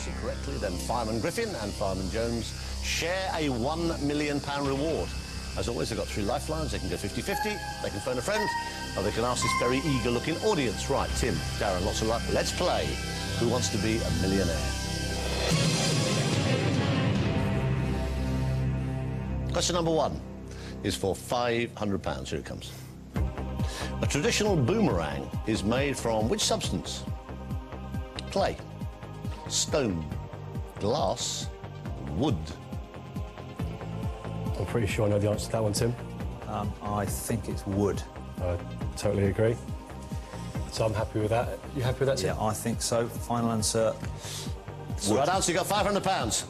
answer correctly, then Fireman Griffin and Fireman Jones share a £1 million reward. As always, they've got 3 lifelines. They can go 50-50, they can phone a friend, or they can ask this very eager-looking audience. Right, Tim, Darren, lots of luck. Let's play Who Wants to Be a Millionaire? Question number 1 is for £500. Here it comes. A traditional boomerang is made from which substance? Clay, stone, glass, wood. I'm pretty sure I know the answer to that one, Tim. I think it's wood. I totally agree. So I'm happy with that. You happy with that, Tim? Yeah, I think so. Final answer. Wood. Right answer, you got £500.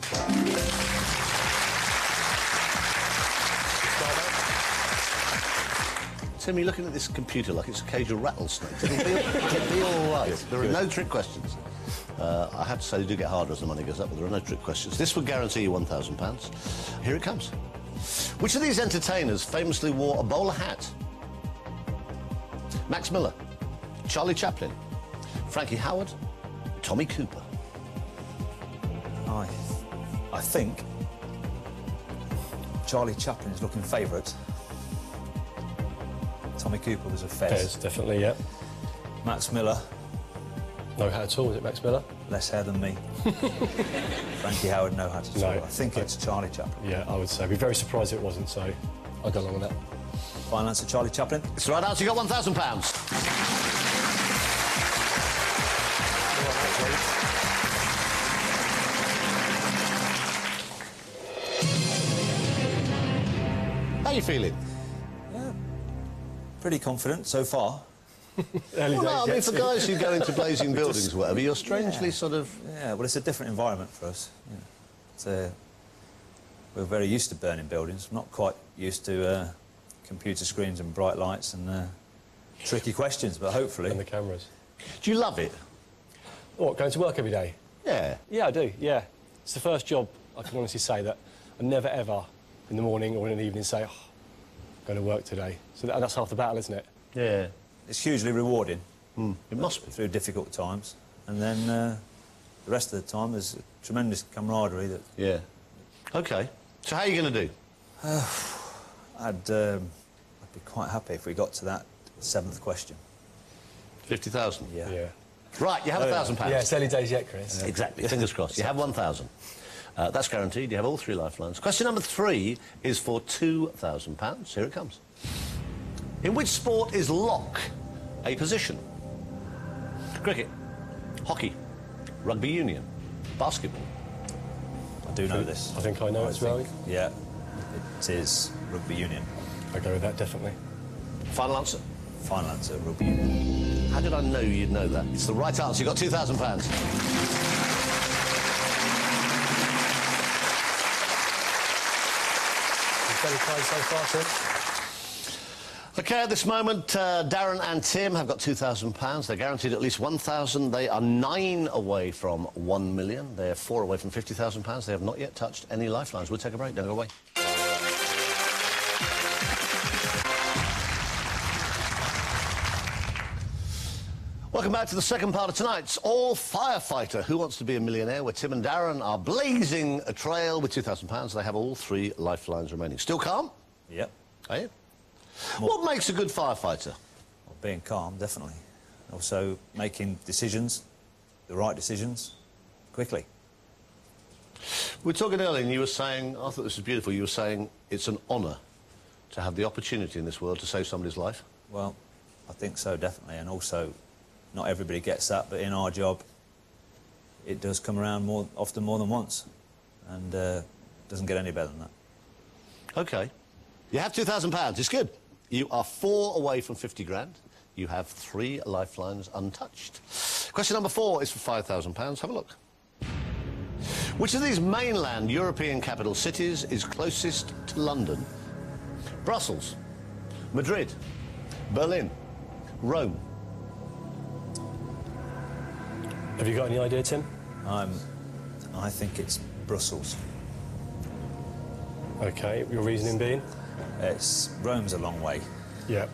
Tim, you're looking at this computer like it's a cage of rattlesnakes. It'll be all right. There are no trick questions. I have to say, they do get harder as the money goes up, but there are no trick questions. This would guarantee you £1,000. Here it comes. Which of these entertainers famously wore a bowler hat? Max Miller, Charlie Chaplin, Frankie Howerd, Tommy Cooper. I think Charlie Chaplin is looking favourite. Tommy Cooper was a fez. Fez, definitely, yeah. Max Miller. No hat at all, is it Max Miller? Less hair than me. Frankie Howerd, no hat at all. I think it's Charlie Chaplin. Yeah, I would say. I'd be very surprised if it wasn't, so I'll go along with that. Final answer, Charlie Chaplin. It's the right answer, you got £1,000. How are you feeling? Yeah, pretty confident so far. Early Well, no, I mean, days, for guys who go into blazing buildings or whatever, you're strangely sort of... Yeah, well, it's a different environment for us. Yeah. We're very used to burning buildings. Not quite used to computer screens and bright lights and tricky questions, but hopefully... And the cameras. Do you love it? What, going to work every day? Yeah. Yeah, I do, yeah. It's the first job, I can honestly say, that I never, ever, in the morning or in the evening, say, oh, I'm going to work today. So that's half the battle, isn't it? Yeah. It's hugely rewarding. It must be. Through difficult times. And then the rest of the time, there's a tremendous camaraderie that... Yeah. OK. So how are you going to do? I'd be quite happy if we got to that 7th question. 50,000? Yeah. Right, you have £1,000. Yeah, it's early days yet, Chris. Yeah. Exactly, fingers crossed. You have 1,000. That's guaranteed. You have all 3 lifelines. Question number 3 is for £2,000. Here it comes. In which sport is lock a position? Cricket, hockey, rugby union, basketball. I do know this. I think I know as well. Yeah, it is rugby union. I go with that, definitely. Final answer? Final answer, rugby union. How did I know you'd know that? It's the right answer. You got £2,000. Fairly close so far, Tim. OK, at this moment, Darren and Tim have got £2,000. They're guaranteed at least 1,000. They are 9 away from 1 million. They're 4 away from £50,000. They have not yet touched any lifelines. We'll take a break. Don't go away. Welcome back to the second part of tonight's All Firefighter Who Wants to Be a Millionaire, where Tim and Darren are blazing a trail with £2,000. They have all 3 lifelines remaining. Still calm? Yep. Are you? What makes a good firefighter? Well, being calm, definitely. Also making decisions, the right decisions, quickly. We were talking earlier and you were saying, I thought this was beautiful, you were saying it's an honour to have the opportunity in this world to save somebody's life. Well, I think so, definitely, and also not everybody gets that, but in our job it does come around often more than once, and doesn't get any better than that. OK. You have £2,000. It's good. You are 4 away from 50 grand. You have 3 lifelines untouched. Question number 4 is for £5,000. Have a look. Which of these mainland European capital cities is closest to London? Brussels, Madrid, Berlin, Rome. Have you got any idea, Tim? I think it's Brussels. OK, your reasoning being? Rome's a long way. Yeah,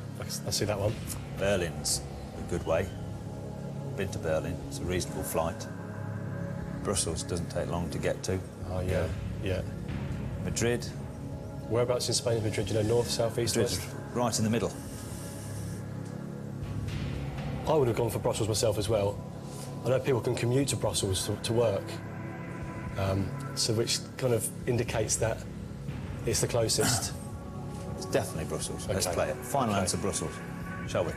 I see that one. Berlin's a good way. Been to Berlin. It's a reasonable flight. Brussels doesn't take long to get to. Oh, yeah, yeah. Madrid, Whereabouts in Spain is Madrid? Do you know north, south, east, Madrid's west? right in the middle. I would have gone for Brussels myself as well. I know people can commute to Brussels to work, so which kind of indicates that it's the closest. It's definitely Brussels. Let's Okay. play it. Final Okay. answer, Brussels. Shall we?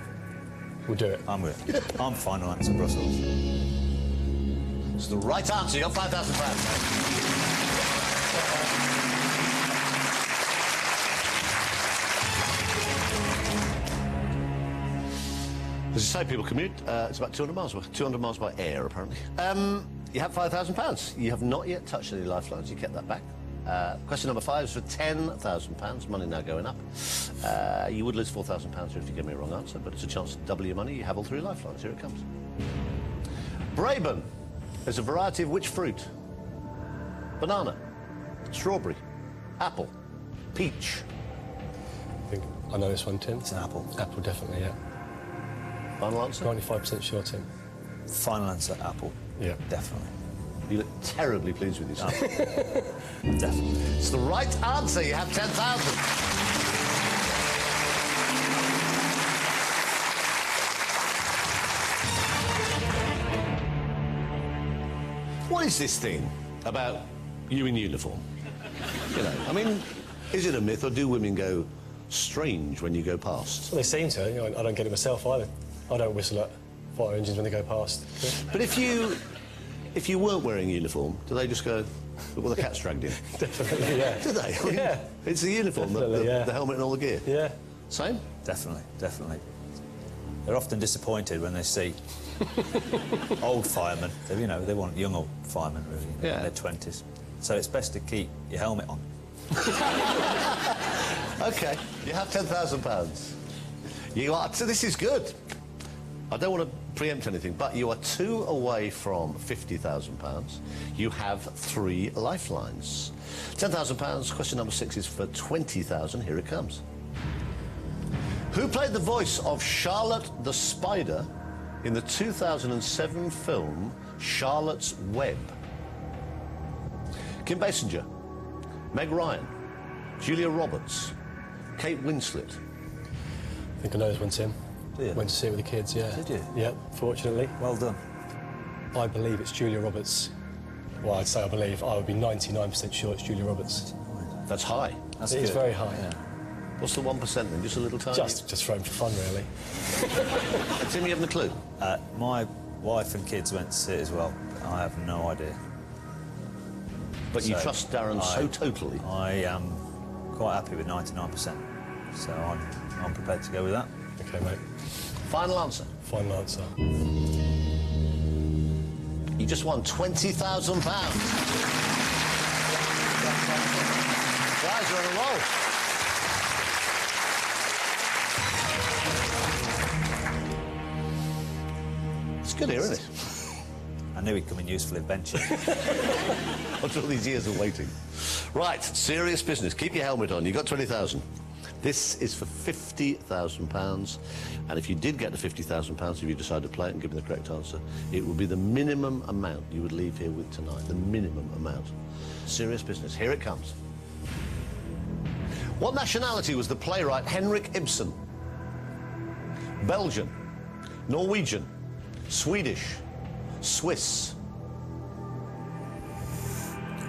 We'll do it. I'm with it. I'm final answer, Brussels. It's the right answer. You got £5,000. As you say, people commute. It's about 200 miles. 200 miles by air, apparently. You have £5,000. You have not yet touched any lifelines. You kept that back. Question number 5 is for £10,000. Money now going up. You would lose £4,000 if you give me a wrong answer, but it's a chance to double your money. You have all 3 lifelines. Here it comes. Braben is a variety of which fruit? Banana, strawberry, apple, peach. I think I know this one, Tim. It's an apple. Apple, definitely, yeah. Final answer? 95% sure, Tim. Final answer, apple. Yeah. Definitely. You look terribly pleased with yourself. Definitely. It's the right answer. You have 10,000. What is this thing about you in uniform? You know, I mean, is it a myth, or do women go strange when you go past? Well, they seem to. You know, I don't get it myself either. I don't whistle at fire engines when they go past. But if you weren't wearing a uniform, do they just go, well, the cat's dragged in? Definitely, yeah. Do they? I mean, Yeah. It's the uniform, Definitely, yeah. the helmet and all the gear. Yeah. Same? Definitely, definitely. They're often disappointed when they see old firemen. You know, they want young old firemen, really, Yeah. in their 20s. So it's best to keep your helmet on. OK, you have £10,000. You are, so this is good. I don't want to preempt anything, but you are 2 away from £50,000. You have 3 lifelines. £10,000. Question number 6 is for 20,000. Here it comes. Who played the voice of Charlotte the Spider in the 2007 film Charlotte's Web? Kim Basinger, Meg Ryan, Julia Roberts, Kate Winslet. I think I know this one, Tim. Do you? Went to see it with the kids, yeah. Did you? Yeah, fortunately. Well done. I believe it's Julia Roberts. Well, I'd say I believe. I would be 99% sure it's Julia Roberts. That's high. That's It is good. very high. Yeah. What's the 1% then? Just a little tiny? Just thrown for fun, really. Tim, you haven't a clue? My wife and kids went to see it as well. I have no idea. But you So, trust Darren so I- totally. I am quite happy with 99%. So I'm prepared to go with that. OK, mate. Final answer. Final answer. You just won £20,000. Guys, you're on a roll. It's good here, isn't it? I knew he'd come in useful in benching. After all these years of waiting. Right, serious business. Keep your helmet on. You got 20,000. This is for £50,000. And if you did get the £50,000, if you decide to play it and give me the correct answer, it would be the minimum amount you would leave here with tonight. The minimum amount. Serious business. Here it comes. What nationality was the playwright Henrik Ibsen? Belgian, Norwegian, Swedish, Swiss.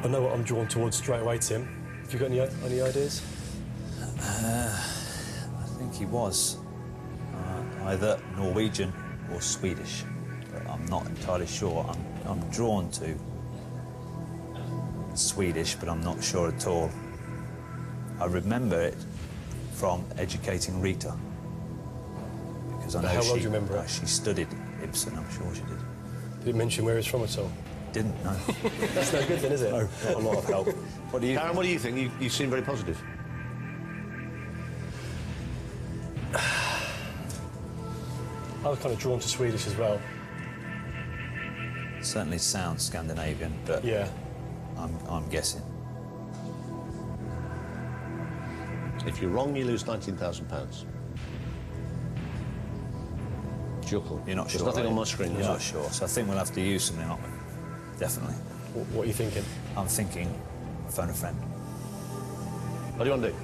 I know what I'm drawn towards straight away, Tim. Have you got any ideas? I think he was either Norwegian or Swedish, but I'm not entirely sure. I'm drawn to Swedish, but I'm not sure at all. I remember it from Educating Rita, because I know How well do you remember it? she studied Ibsen. I'm sure she did. Did it mention where he's from at all? Didn't know. That's no good then, is it? No, not a lot of help. What do you? Darren, what do you think? You seem very positive. I was kind of drawn to Swedish as well. Certainly sounds Scandinavian, but Yeah. I'm guessing. If you're wrong, you lose £19,000. It's your call. You're not sure. There's nothing are on you? my screen. You're is not there? sure, so I think we'll have to use something, aren't we? Definitely. What are you thinking? I'm thinking phone a friend. What do you want to do?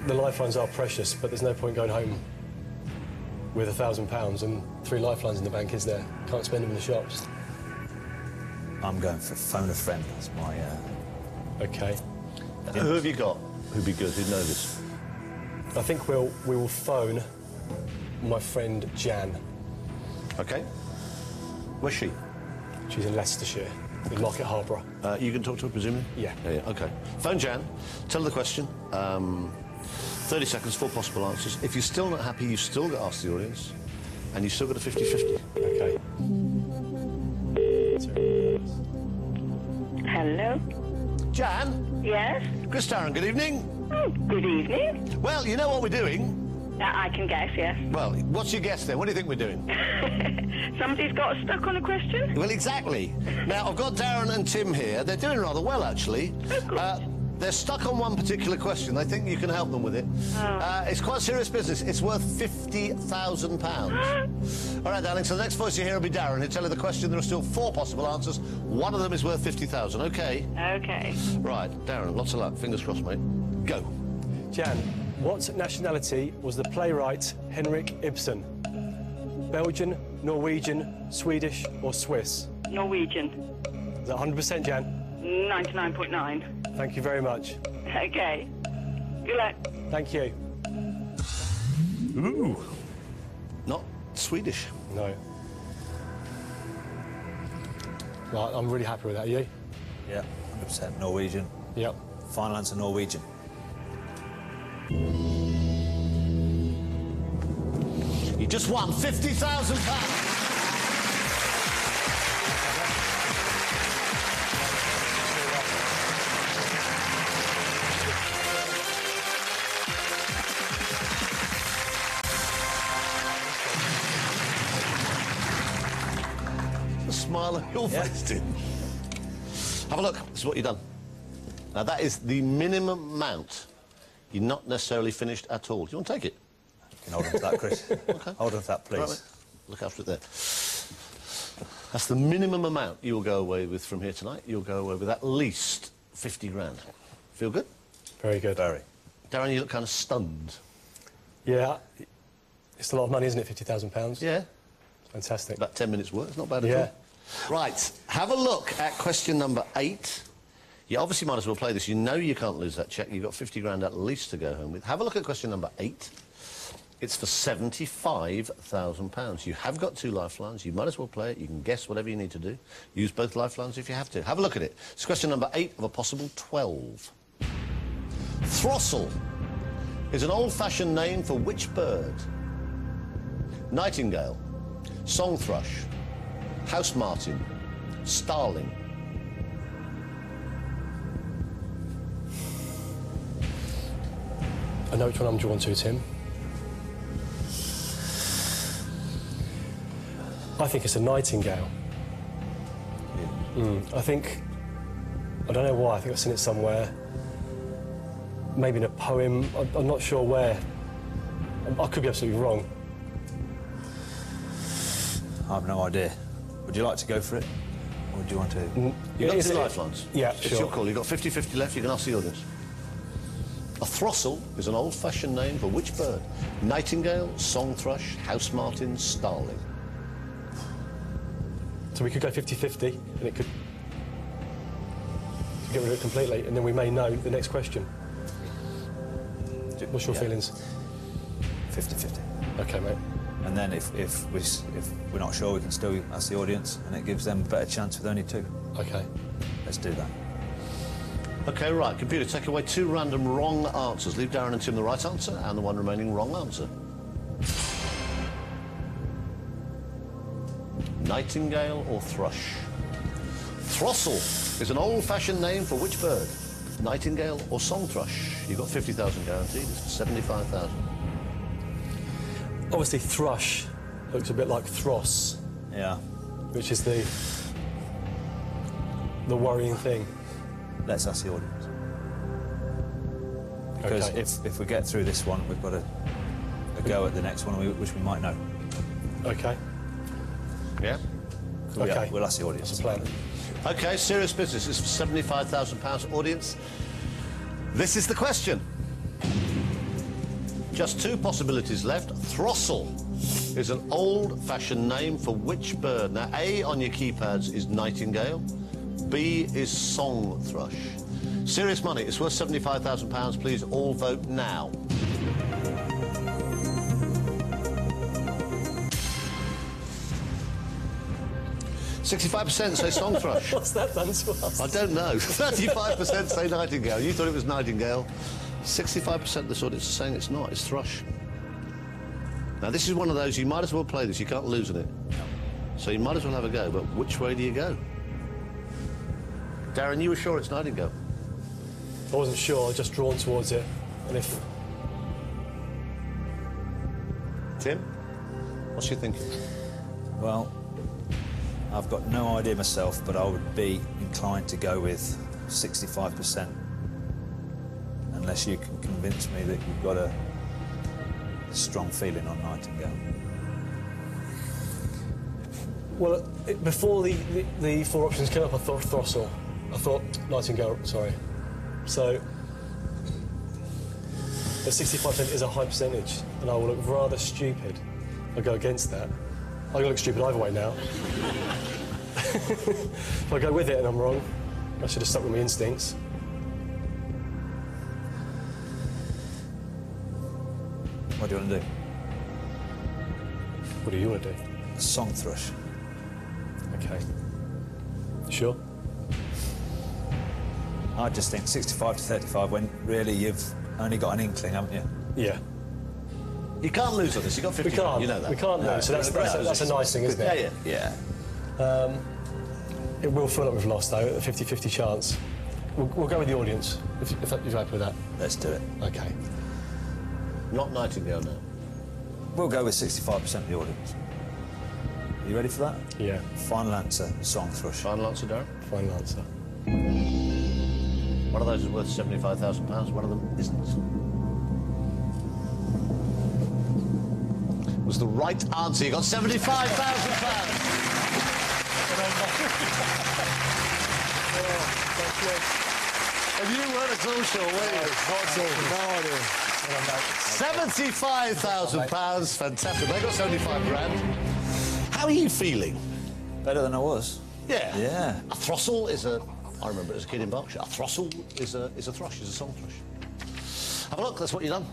The lifelines are precious, but there's no point going home with £1,000 and 3 lifelines in the bank, is there? Can't spend them in the shops. I'm going for phone a friend. That's my... OK. Who have you got who'd be good, who'd know this? I think we will phone my friend Jan. OK. Where's she? She's in Leicestershire, in Market Harborough. You can talk to her, presumably? Yeah. Yeah, OK. Phone Jan, tell her the question. 30 seconds, 4 possible answers. If you're still not happy, you've still got to ask the audience, and you've still got a 50-50. OK. Hello? Jan? Yes? Chris Tarrant, good evening. Oh, good evening. Well, you know what we're doing? I can guess, yes. Well, what's your guess then? What do you think we're doing? Somebody's got stuck on a question? Well, exactly. Now, I've got Darren and Tim here. They're doing rather well, actually. They're stuck on one particular question. They think you can help them with it. It's quite serious business. It's worth £50,000. All right, darling, so the next voice you hear will be Darren. He'll tell you the question. There are still 4 possible answers. One of them is worth £50,000, OK? OK. Right, Darren, lots of luck. Fingers crossed, mate. Go. Jan, what nationality was the playwright Henrik Ibsen? Belgian, Norwegian, Swedish or Swiss? Norwegian. Is that 100%, Jan? 99.9. Thank you very much. OK. Good luck. Thank you. Ooh. Not Swedish. No. Right, I'm really happy with that. Are you? Yeah, 100% Norwegian. Yep. Final answer, Norwegian. You just won £50,000. Smile on your face, Tim. Have a look. This is what you've done. Now, that is the minimum amount. You're not necessarily finished at all. Do you want to take it? You can hold on to that, Chris. OK. Hold on to that, please. Right, mate. Look after it there. That's the minimum amount you will go away with from here tonight. You'll go away with at least 50 grand. Feel good? Very good. Very. Darren, you look kind of stunned. Yeah. It's a lot of money, isn't it, £50,000? Yeah. Fantastic. About 10 minutes' work. It's not bad at Yeah. all. Right. Have a look at question number 8. You obviously might as well play this. You know you can't lose that cheque. You've got 50 grand at least to go home with. Have a look at question number 8. It's for £75,000. You have got 2 lifelines. You might as well play it. You can guess whatever you need to do. Use both lifelines if you have to. Have a look at it. It's question number 8 of a possible 12. Throstle is an old-fashioned name for which bird? Nightingale, song thrush, house martin, starling. I know which one I'm drawn to, Tim. I think it's a nightingale. I think... I don't know why, I think I've seen it somewhere. Maybe in a poem. I'm not sure where. I could be absolutely wrong. I have no idea. Would you like to go for it? Or do you want to... You've got 2 lifelines. Yeah, It's sure. your call. You've got 50-50 left. You can ask the audience. A throstle is an old-fashioned name for which bird? Nightingale, song thrush, house martin, starling. So we could go 50-50, and it could get rid of it completely, and then we may know the next question. What's your feelings? 50-50. OK, mate. And then if we're not sure, we can still ask the audience, and it gives them a better chance with only 2. OK. Let's do that. OK, right. Computer, take away 2 random wrong answers. Leave Darren and Tim the right answer and the one remaining wrong answer. Nightingale or thrush? Throstle is an old-fashioned name for which bird? Nightingale or song thrush? You've got 50,000 guaranteed. It's for 75,000. Obviously, thrush looks a bit like thross, Yeah. which is the worrying thing. Let's ask the audience. Because Okay. if we get through this one, we've got a go at the next one, which we might know. OK. Yeah? Could we- OK. We'll ask the audience. That's a plan. OK, serious business. This is for £75,000. Audience, this is the question. Just two possibilities left. Throstle is an old-fashioned name for which bird? Now, A on your keypads is nightingale. B is song thrush. Serious money. It's worth £75,000. Please all vote now. %65% say song thrush. What's that done to us? I don't know. 35% say nightingale. You thought it was nightingale. 65% of this audience are saying it's not. It's thrush. Now, this is one of those, you might as well play this. You can't lose in it. So you might as well have a go. But which way do you go? Darren, you were sure it's nightingale? I wasn't sure. I was just drawn towards it. And if... Tim? What's your thinking? Well, I've got no idea myself, but I would be inclined to go with 65%. Unless you can convince me that you've got a strong feeling on nightingale. Well, before the four options came up, I thought throstle. I thought nightingale, sorry. So, the 65% is a high percentage, and I will look rather stupid. I'll go against that. I'll look stupid either way now. If I go with it and I'm wrong, I should have stuck with my instincts. What do you want to do? What do you want to do? A song thrush. OK. Sure? I just think 65 to 35 when really you've only got an inkling, haven't you? Yeah. You can't lose on this. You've got 50. We can't. You know that. We can't lose, so that's a nice thing, isn't it? Yeah, yeah. It will feel like we've lost, though, a 50-50 chance. We'll go with the audience, if you're happy with that. Let's do it. OK. Not nightingale now. We'll go with 65% of the audience. Are you ready for that? Yeah. Final answer, song thrush. Final answer, Darren? Final answer. One of those is worth £75,000. One of them isn't. Was the right answer. You got £75,000. And you weren't at all sure, were you? Not at all. £75,000. Fantastic. They got 75 grand. How are you feeling? Better than I was. Yeah. Yeah. A throstle is a... I remember it as a kid in Berkshire. A throstle is a thrush, is a song thrush. Have a look, that's what you've done.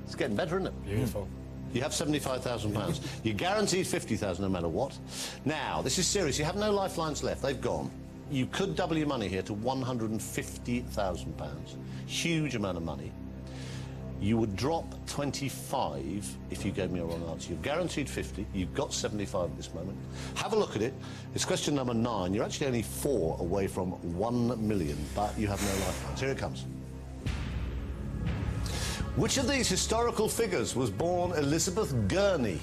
It's getting better, isn't it? Beautiful. You have £75,000. You're guaranteed £50,000 no matter what. Now, this is serious. You have no lifelines left. They've gone. You could double your money here to £150,000. Huge amount of money. You would drop 25 if you gave me a wrong answer. You're guaranteed 50. You've got 75 at this moment. Have a look at it. It's question number 9. You're actually only 4 away from 1 million, but you have no lifelines. Here it comes. Which of these historical figures was born Elizabeth Gurney?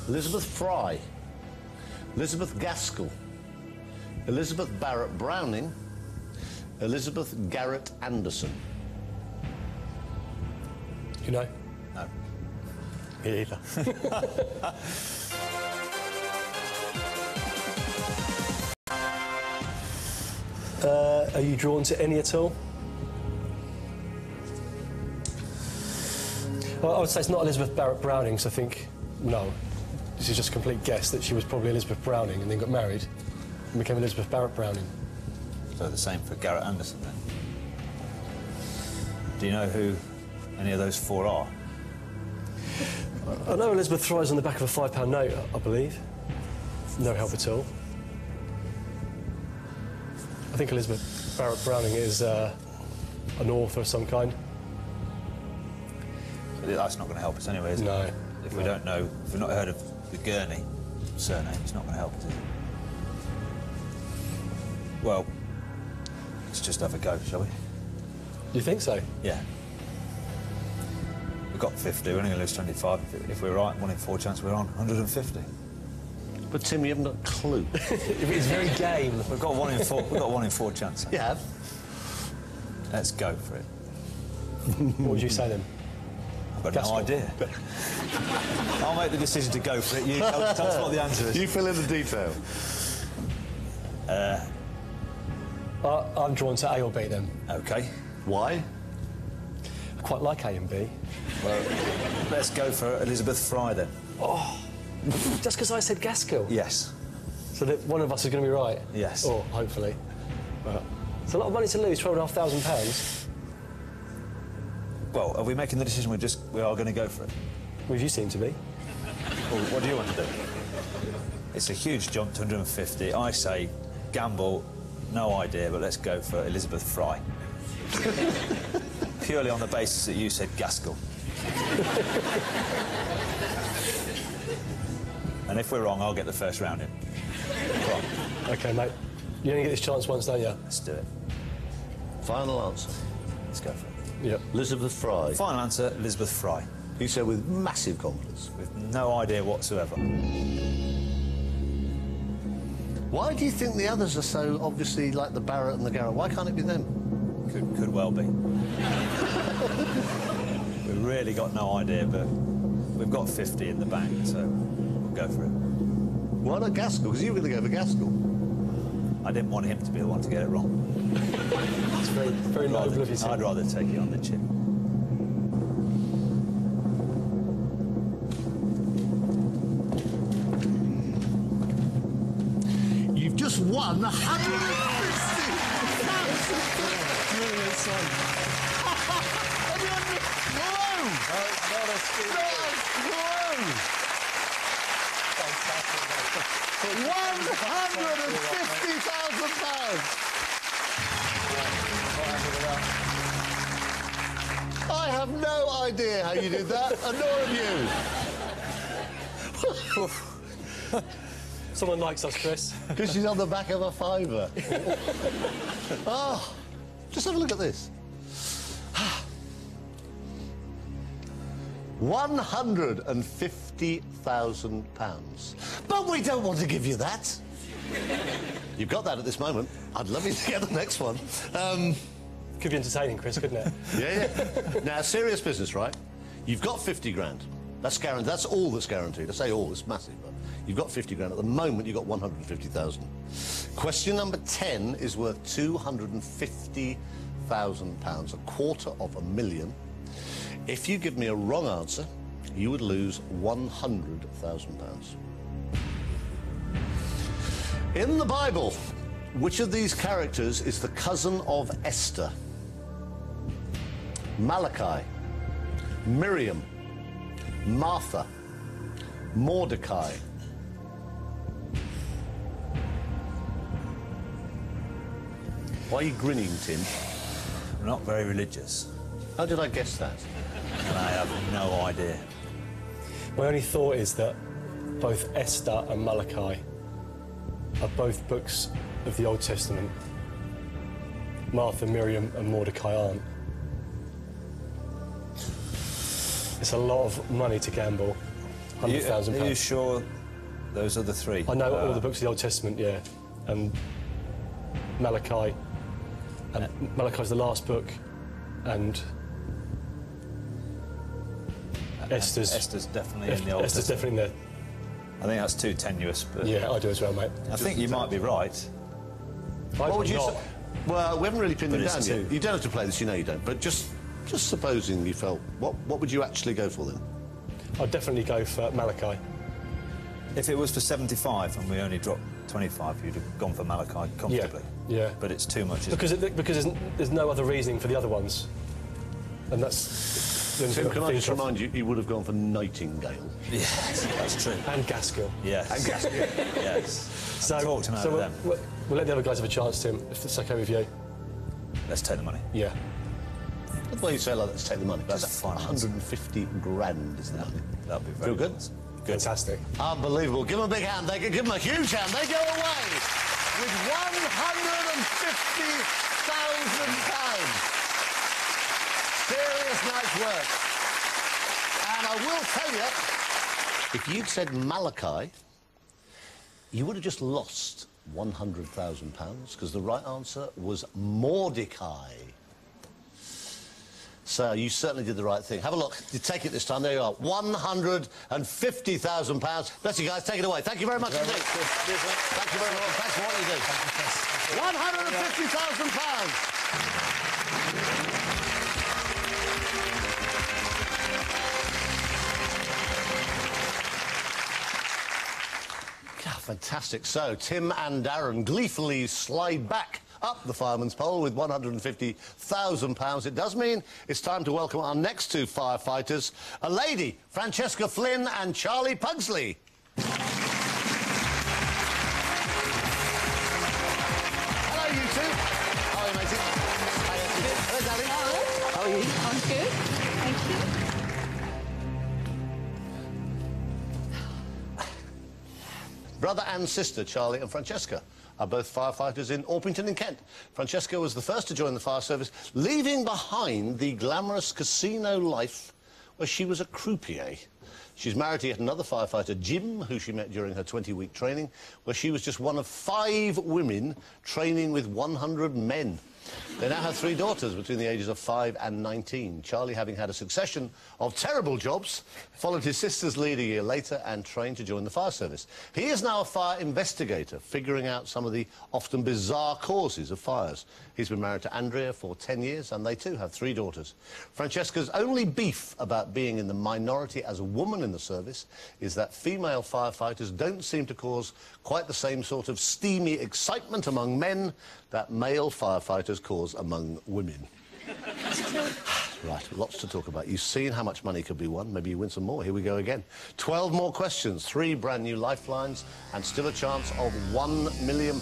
Elizabeth Fry, Elizabeth Gaskell, Elizabeth Barrett Browning, Elizabeth Garrett Anderson. You know? No. Me either. Are you drawn to any at all? Well, I would say it's not Elizabeth Barrett Browning, so I think, no. This is just a complete guess that she was probably Elizabeth Browning and then got married and became Elizabeth Barrett Browning. So the same for Garrett Anderson, then. Do you know who any of those 4 are? I know Elizabeth Fry's on the back of a £5 note, I believe. No help at all. I think Elizabeth Barrett Browning is an author of some kind. That's not going to help us anyway, is it? No. If we don't know, if we've not heard of the Gurney surname, it's not going to help us, is it? Well, let's just have a go, shall we? You think so? Yeah. We've got 50, we're only going to lose 25. If we're right, 1 in 4 chance we're on 150. But Tim, you haven't got a clue. It's very game. We've got 1 in 4. We've got 1 in 4 chance. You have. Let's go for it. What would you say then? I've got no idea. I'll make the decision to go for it. You tell us what the answer is. You fill in the detail. I'm drawn to A or B then. OK. Why? I quite like A and B. Well, let's go for Elizabeth Fry then. Oh, just because I said Gaskell? Yes. So that one of us is going to be right? Yes. Or, hopefully. But it's a lot of money to lose, £12,500. Well, are we making the decision we are going to go for it? Well, you seem to be. Well, what do you want to do? It's a huge jump, 250. I say gamble, no idea, but let's go for Elizabeth Fry. Purely on the basis that you said Gaskell. And if we're wrong, I'll get the first round in. Come on. OK, mate. You only get this chance once, don't you? Let's do it. Final answer. Let's go for it. Yep. Elizabeth Fry. Final answer, Elizabeth Fry. He said with massive confidence. With no idea whatsoever. Why do you think the others are so obviously like the Barrett and the Garrett? Why can't it be them? Could well be. We've really got no idea, but we've got 50 in the bank, so we'll go for it. Why not Gaskell? Because you were going to go for Gaskell. I didn't want him to be the one to get it wrong. It's very, very noble of you. I'd rather take it on the chin. You've just won 150,000. Brilliant, son. I have no idea how you did that, and nor have you. Someone likes us, Chris. Because she's on the back of a fiver. Oh, just have a look at this. £150,000. But we don't want to give you that. You've got that at this moment. I'd love you to get the next one. Could be entertaining, Chris, couldn't it? Yeah. Now, serious business, right? You've got 50 grand. That's guaranteed. That's all that's guaranteed. I say all, it's massive, but you've got 50 grand. At the moment, you've got 150,000. Question number 10 is worth £250,000, £250,000. If you give me a wrong answer, you would lose £100,000. In the Bible, which of these characters is the cousin of Esther? Malachi, Miriam, Martha, Mordecai. Why are you grinning, Tim? I'm not very religious. How did I guess that? And I have no idea. My only thought is that both Esther and Malachi are both books of the Old Testament. Martha, Miriam and Mordecai aren't. It's a lot of money to gamble. £100,000. Are you sure those are the three? I know all the books of the Old Testament, yeah. And Malachi. And Malachi's the last book. And Esther's definitely in the Old Esther's Testament. definitely in there. I think that's too tenuous, but... Yeah, I do as well, mate. I think you might be right. What would you say? Well, we haven't really pinned But it it's down yet. two. You don't have to play this, you know you don't. But just supposing you felt, what would you actually go for then? I'd definitely go for Malachi. If it was for 75 and we only dropped 25, you'd have gone for Malachi comfortably. Yeah. But it's too much, Because there's no other reasoning for the other ones. And that's... Tim, can I just remind you, you would have gone for Nightingale. Yes, that's true. And Gaskell. Yes. And Gaskell. Yes. So, Talked him out of them. we'll let the other guys have a chance, Tim, if it's OK with you. Let's take the money. Yeah. That's why you say, like, let's take the money. That's Just fine. 150 grand is the money. That'd be very Feel good? Fantastic. Unbelievable. Give them a big hand. Give them a huge hand. They go away with £150,000. Serious night's work. And I will tell you, if you'd said Malachi, you would have just lost £100,000 because the right answer was Mordecai. So you certainly did the right thing. Have a look. You take it this time. There you are. £150,000. Bless you guys. Take it away. Thank you very much indeed. Thank you very much. Thanks for what you do. Fantastic. So, Tim and Darren gleefully slide back up the fireman's pole with £150,000. It does mean it's time to welcome our next two firefighters, a lady, Francesca Flynn and Charlie Pugsley. Hello, you two. How are you, matey? Hello, darling. How are you? I'm good, thank you. Brother and sister, Charlie and Francesca, are both firefighters in Orpington in Kent. Francesca was the first to join the fire service, leaving behind the glamorous casino life where she was a croupier. She's married to yet another firefighter, Jim, who she met during her 20-week training, where she was just one of 5 women training with 100 men. They now have 3 daughters between the ages of 5 and 19. Charlie, having had a succession of terrible jobs, followed his sister's lead a year later and trained to join the fire service. He is now a fire investigator, figuring out some of the often bizarre causes of fires. He's been married to Andrea for 10 years, and they too have 3 daughters. Francesca's only beef about being in the minority as a woman in the service is that female firefighters don't seem to cause quite the same sort of steamy excitement among men that male firefighters cause among women. Right, lots to talk about. You've seen how much money could be won. Maybe you win some more. Here we go again. 12 more questions, 3 brand new lifelines, and still a chance of £1 million.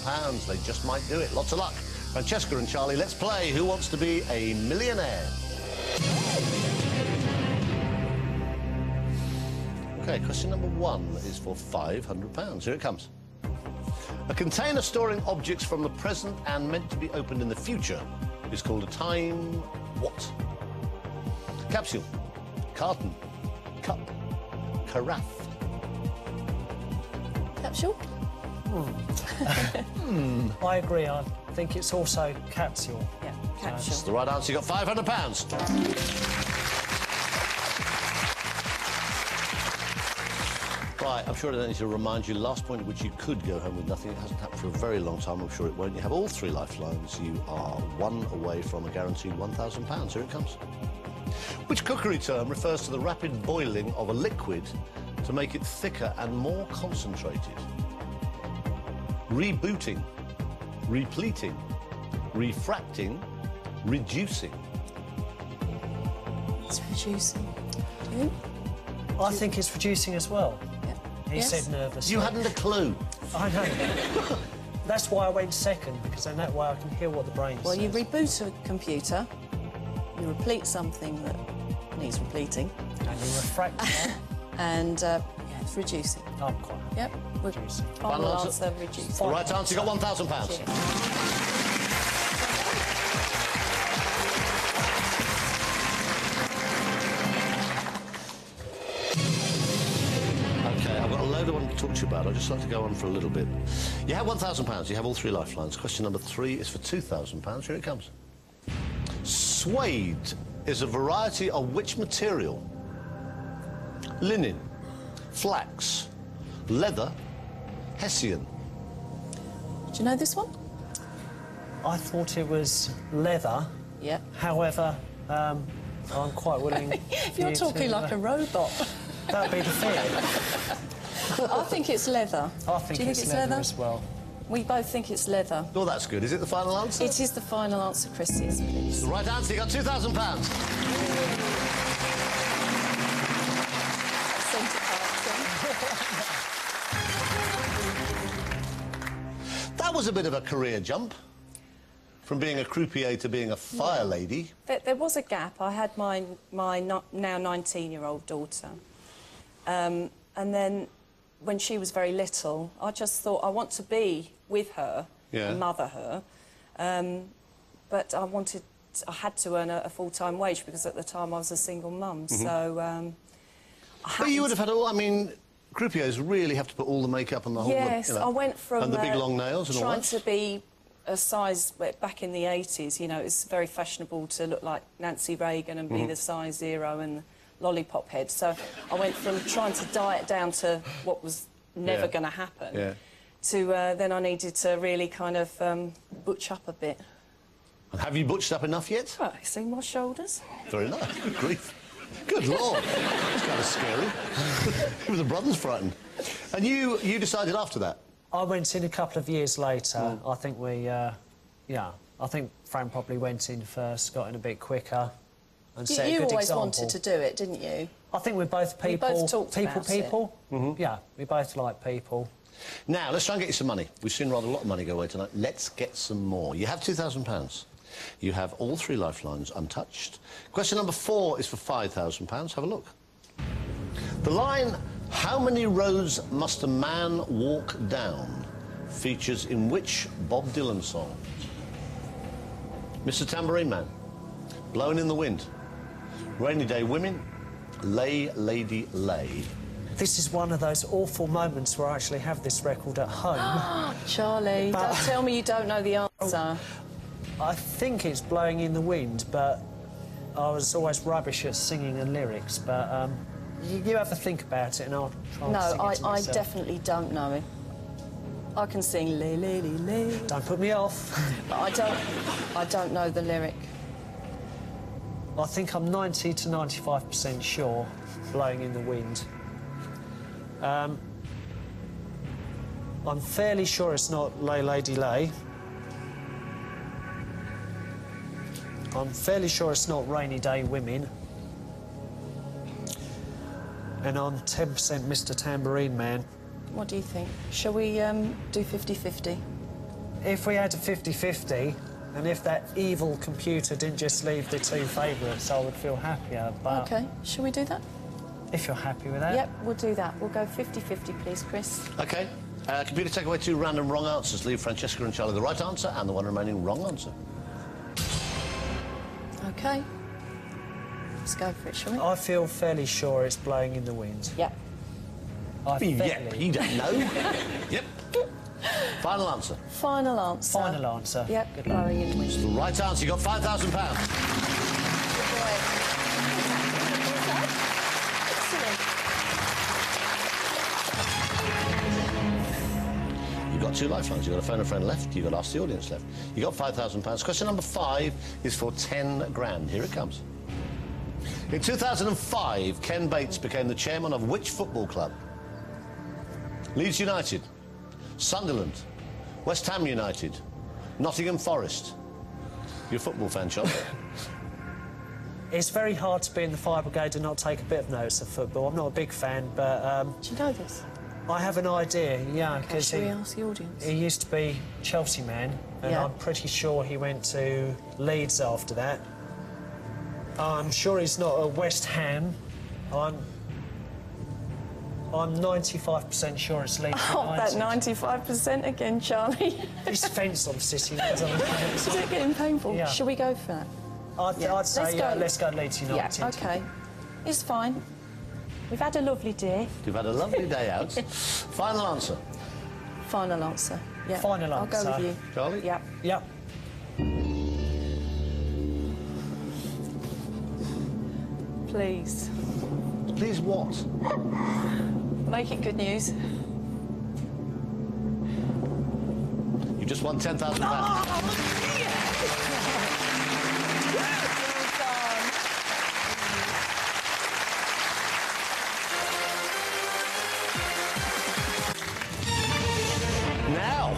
They just might do it. Lots of luck. Francesca and Charlie, let's play Who Wants to Be a Millionaire? OK, question number 1 is for £500. Here it comes. A container storing objects from the present and meant to be opened in the future is called a time what? Capsule, carton, cup, carafe. Capsule? I agree. I think it's also capsule. Yeah, capsule. That's the right answer. You got £500. Right, I'm sure I don't need to remind you, last point at which you could go home with nothing. It hasn't happened for a very long time, I'm sure it won't. You have all 3 lifelines. You are 1 away from a guaranteed £1,000. Here it comes. Which cookery term refers to the rapid boiling of a liquid to make it thicker and more concentrated? Rebooting, repleting, refracting, reducing. It's reducing. Do you? I think it's reducing as well. He Yes. said nervous. You hadn't a clue. I know. That's why I went second, because then that way I can hear what the brain Well, says. you reboot a computer, you replete something that needs repleting, And you refract that. and yeah, it's reducing. I'm quite happy. Yep, we're Reducing. final Final answer, answer? reducing. The right answer, you got £1,000. Cheers. OK, I've got a load I want to talk to you about. I'd just like to go on for a little bit. You have £1,000. You have all 3 lifelines. Question number 3 is for £2,000. Here it comes. Suede is a variety of which material? Linen, flax, leather, hessian. Do you know this one? I thought it was leather. Yeah. However, I'm quite willing. You're talking like a robot. That'd be the fear. I think it's leather. I think Do you it's think it's leather as well. We both think it's leather. Oh, that's good. Is it the final answer? It is the final answer, Chris. Yes, please. The right answer, you got £2,000. Centre parting. That was a bit of a career jump. From being a croupier to being a fire lady. There was a gap. I had my now 19-year-old daughter. And then when she was very little, I just thought I want to be with her and mother her. But I had to earn a full-time wage because at the time I was a single mum. So But you would have had all, I mean, croupiers really have to put all the makeup and the whole... Yes, you know, I went from... and the big long nails and all trying that. to be a size... Back in the 80s, you know, it's very fashionable to look like Nancy Reagan and be the size 0 and lollipop head. So I went from trying to diet down to what was never going to happen then I needed to really kind of butch up a bit. And have you butched up enough yet? Oh, you see my shoulders? Very nice. Good grief. Good Lord. That's kind of scary. Even the brother's frightened. And you decided after that? I went in a couple of years later. I think I think Fran probably went in first, got in a bit quicker, and set a good You always example. wanted to do it, didn't you? I think we're both people. We both talked about people. Yeah, we both like people. Now, let's try and get you some money. We've seen rather a lot of money go away tonight. Let's get some more. You have £2,000. You have all 3 lifelines untouched. Question number 4 is for £5,000. Have a look. The line, how many roads must a man walk down, features in which Bob Dylan song? Mr. Tambourine Man, Blowing in the Wind, Rainy Day Women, Lay, Lady, Lay. This is one of those awful moments where I actually have this record at home. Charlie, don't tell me you don't know the answer. I think it's Blowing in the Wind, but I was always rubbish at singing and lyrics. But you have to think about it, and I'll try and sing it to I myself. definitely don't know it. I can sing lay, lay, lay. Don't put me off. But I don't know the lyric. I think I'm 90 to 95% sure Blowing in the Wind. I'm fairly sure it's not Lay, Lady, Lay. I'm fairly sure it's not Rainy Day Women. And I'm 10% Mr. Tambourine Man. What do you think? Shall we do 50-50? If we had a 50-50, and if that evil computer didn't just leave the 2 favourites, I would feel happier, but... OK, shall we do that? If you're happy with that. Yep, we'll do that. We'll go 50-50, please, Chris. OK. Computer, take away 2 random wrong answers. Leave Francesca and Charlie the right answer and the one remaining wrong answer. OK. Let's go for it, shall we? I feel fairly sure it's Blowing in the Wind. Yep. Yep, you don't know. Yep. Final answer. Final answer. Final answer. Yep, Good Blowing in the Wind. The right answer. You got £5,000. You've got 2 lifelines. You've got a phone a friend left. You've got Ask the Audience left. You got £5,000. Question number 5 is for 10 grand. Here it comes. In 2005, Ken Bates became the chairman of which football club? Leeds United, Sunderland, West Ham United, Nottingham Forest. You're a football fan, Charlie. It's very hard to be in the fire brigade and not take a bit of notice of football. I'm not a big fan, but... Do you know this? I have an idea, yeah, Okay, because shall we ask the audience? he used to be Chelsea man, and Yeah. I'm pretty sure he went to Leeds after that. I'm sure he's not a West Ham. I'm 95% sure it's Leeds Oh, that United. 95% again, Charlie. This fence I'm sitting on. Is it getting painful? Yeah. Shall we go for that? I'd say, Let's go. let's go Leeds United. Yeah, OK. It's fine. We've had a lovely day. You've had a lovely day out. Final answer. Final answer. Yeah. Final I'll go answer. with you. Charlie? Yeah. Yep. Please. Please what? Make it good news. You just won £10,000. Now,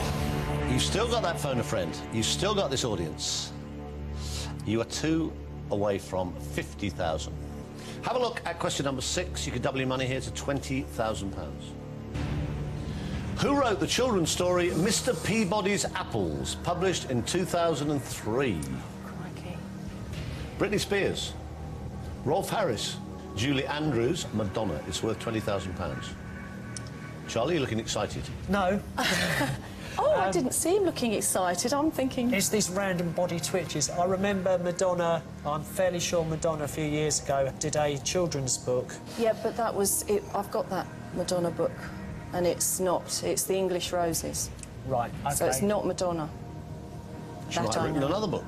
you've still got that phone a friend. You've still got this audience. You are 2 away from 50,000. Have a look at question number 6. You could double your money here to £20,000. Who wrote the children's story Mr. Peabody's Apples, published in 2003? Crikey. Britney Spears, Rolf Harris, Julie Andrews, Madonna. It's worth £20,000. Charlie, you're looking excited. No, Oh, I didn't see him looking excited. I'm thinking... it's these random body twitches. I remember Madonna, I'm fairly sure Madonna a few years ago did a children's book. Yeah, but that was... I've got that Madonna book, and it's not. It's The English Roses. Right, okay. So it's not Madonna. She might have written another book.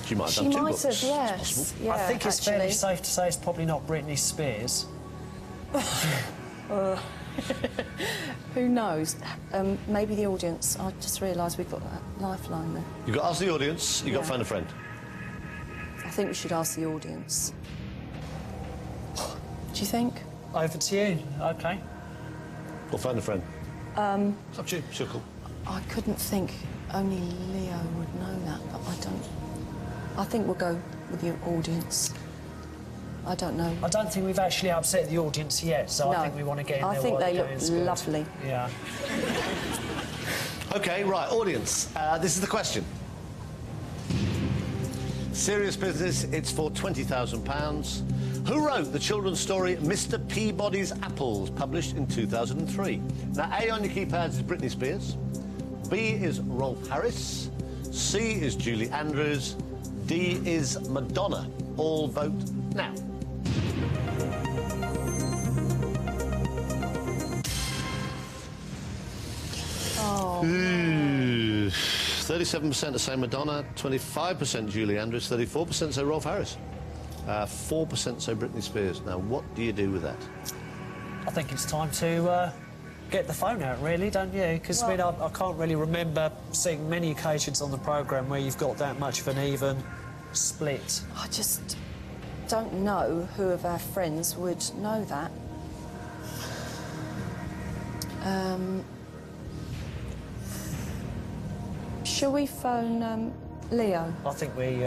She might have done 2 books. She might have, It's yes. possible. Yeah, I think it's fairly actually. safe to say it's probably not Britney Spears. Who knows? Maybe the audience. I just realised we've got that lifeline there. You've got to ask the audience, you've got to Yeah. phone a friend. I think we should ask the audience. Do you think? Over to you. OK. Or phone a friend. It's up to you, it's your call. I couldn't think. Only Leo would know that, but I don't. I think we'll go with the audience. I don't know. I don't think we've actually upset the audience yet, so No. I think we want to get in there. I think while they the look going's good. lovely. Yeah. OK, right, audience. This is the question. Serious business, it's for £20,000. Who wrote the children's story Mr. Peabody's Apples, published in 2003? Now, A on your keypads is Britney Spears. B is Rolf Harris. C is Julie Andrews. D is Madonna. All vote now. Oh. 37% are saying Madonna, 25% Julie Andrews, 34% say Rolf Harris, 4% say Britney Spears. Now, what do you do with that? I think it's time to get the phone out, really, don't you? Because I can't really remember seeing many occasions on the programme where you've got that much of an even split. I just don't know who of our friends would know that. Shall we phone Leo? I think we...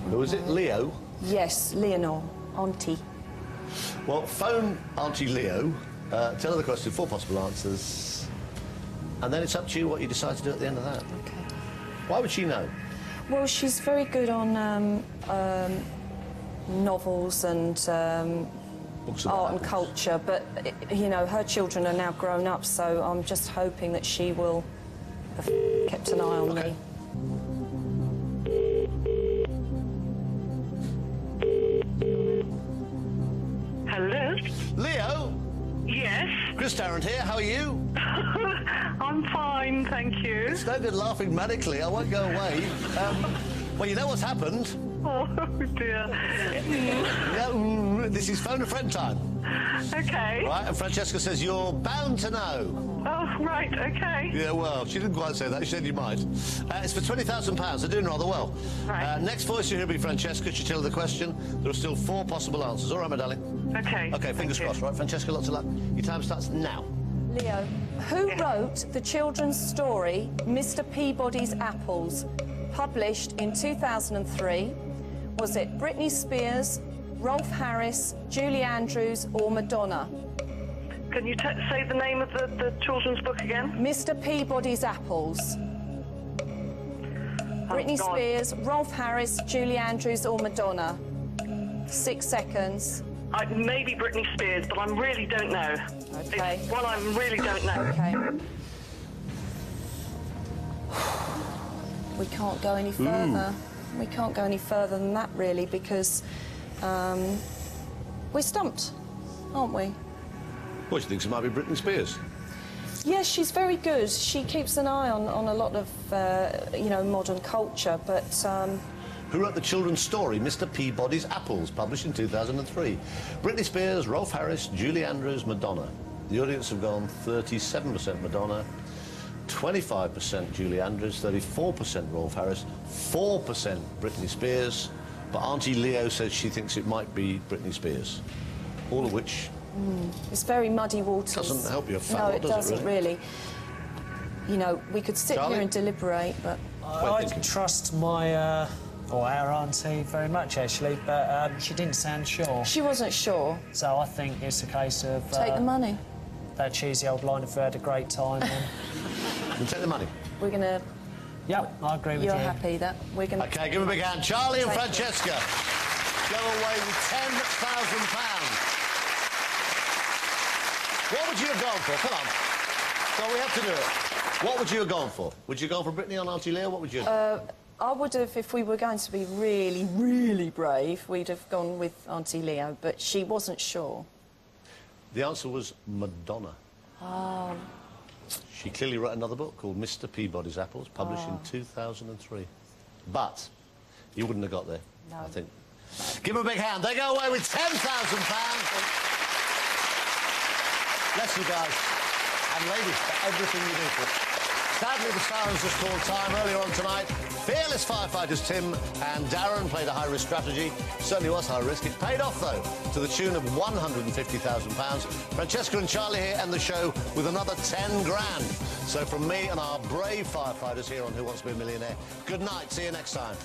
Who is it, Leo? Yes, Leonor, Auntie. Well, phone Auntie Leo, tell her the question, 4 possible answers, and then it's up to you what you decide to do at the end of that. Okay. Why would she know? Well, she's very good on novels and Books about art and apples. culture, but, you know, her children are now grown up, so I'm just hoping that she will have kept an eye on Okay. me. Hello? Leo, Yes? Chris Tarrant here, how are you? I'm fine, thank you. It's no good laughing manically, I won't go away. Well, you know what's happened? Oh, dear. Yeah, this is phone a friend time. Okay. Right, and Francesca says you're bound to know. Oh, right, okay. Yeah, well, she didn't quite say that. She said you might. It's for £20,000. They're doing rather well. Right. Next voice you'll hear will be Francesca. She'll tell her the question. There are still 4 possible answers. All right, my darling? Okay. OK, fingers thank you. crossed, right? Francesca, lots of luck. Your time starts now. Leo, who wrote the children's story Mr. Peabody's Apples, published in 2003? Was it Britney Spears, Rolf Harris, Julie Andrews or Madonna? Can you say the name of the children's book again? Mr. Peabody's Apples. Britney God. Spears, Rolf Harris, Julie Andrews or Madonna? 6 seconds. Maybe Britney Spears, but I really don't know. Okay. Well, I really don't know. Okay. We can't go any further. We can't go any further than that, really, because we're stumped, aren't we? Well, she thinks it might be Britney Spears. Yes, she's very good. She keeps an eye on a lot of, you know, modern culture, but... Who wrote the children's story Mr. Peabody's Apples, published in 2003? Britney Spears, Rolf Harris, Julie Andrews, Madonna. The audience have gone 37% Madonna, 25% Julie Andrews, 34% Rolf Harris, 4% Britney Spears, but Auntie Leo says she thinks it might be Britney Spears. All of which... It's very muddy waters. Doesn't help your fat No, lot, it does it, doesn't really. You know, we could sit Charlie? here and deliberate, but... I thinking? trust my, or our auntie very much, actually, but she didn't sound sure. She wasn't sure. So I think it's a case of... Take the money. That cheesy old line, if we had a great time, then... And take the money. We're going to... Yep, I agree with you. You're happy that we're going to... OK, give them a big hand. Charlie and Thank you. Francesca go away with £10,000. What would you have gone for? Come on. So we have to do it. What would you have gone for? Would you go for Britney on Auntie Leo? What would you have I would have, if we were going to be really, really brave, we'd have gone with Auntie Leo, but she wasn't sure. The answer was Madonna. Oh. She clearly wrote another book called Mr. Peabody's Apples, published in 2003. But you wouldn't have got there, No. I think. Give them a big hand. They go away with £10,000. Bless you guys. And ladies, for everything you do for us. Sadly, the Sirens just called time earlier on tonight. Fearless firefighters Tim and Darren played a high-risk strategy. Certainly was high risk. It paid off, though, to the tune of £150,000. Francesca and Charlie here end the show with another 10 grand. So from me and our brave firefighters here on Who Wants to Be a Millionaire, good night. See you next time.